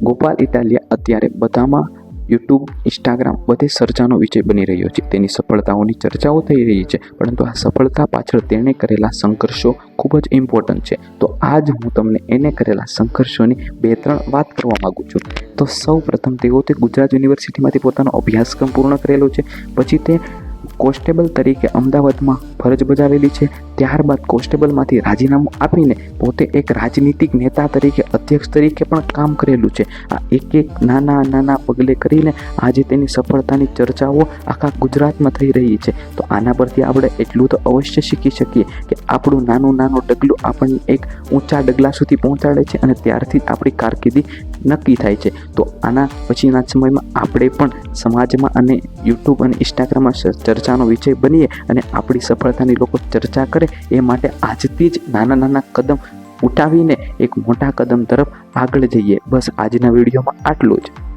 ગોપાલ ઇટાલિયા અત્યારે બધામાં YouTube, Instagram બધે ચર્ચાનો વિષય બની રહ્યો છે. તેની સફળતાઓની ચર્ચાઓ થઈ રહી છે, પરંતુ આ સફળતા પાછળ તેણે કરેલા સંઘર્ષો ખૂબ જ ઇમ્પોર્ટન્ટ છે. તો આજ હું તમને એને કરેલા સંઘર્ષોની 2-3 વાત કરવા માગું છું. તો સૌ પ્રથમ તેઓ ગુજરાત યુનિવર્સિટીમાંથી પોતાનો અભ્યાસક્રમ પૂર્ણ કરેલો છે. પછી તે કોન્સ્ટેબલ તરીકે અમદાવાદમાં ફરજ બજાવેલી છે. ત્યારબાદ કોન્સ્ટેબલમાંથી રાજીનામું આપીને પોતે એક રાજનીતિક નેતા તરીકે, અધ્યક્ષ તરીકે પણ કામ કરેલું છે. આ એક નાના પગલે કરીને આજે તેની સફળતાની ચર્ચાઓ આખા ગુજરાતમાં થઈ રહી છે. તો આના પરથી આપણે એટલું તો અવશ્ય શીખી શકીએ કે આપણું નાનું ડગલું આપણને એક ઊંચા ડગલા સુધી પહોંચાડે છે અને ત્યારથી આપણી કારકિર્દી નક્કી થાય છે. તો આના પછીના સમયમાં આપણે પણ સમાજમાં અને યુટ્યુબ અને ઇન્સ્ટાગ્રામમાં ચર્ચાનો વિષય બનીએ અને આપણી સફળતાની લોકો ચર્ચા કરે, એ માટે આજથી જ નાના કદમ ઉઠાવીને એક મોટા કદમ તરફ આગળ જઈએ. બસ આજના વિડીયોમાં આટલું જ.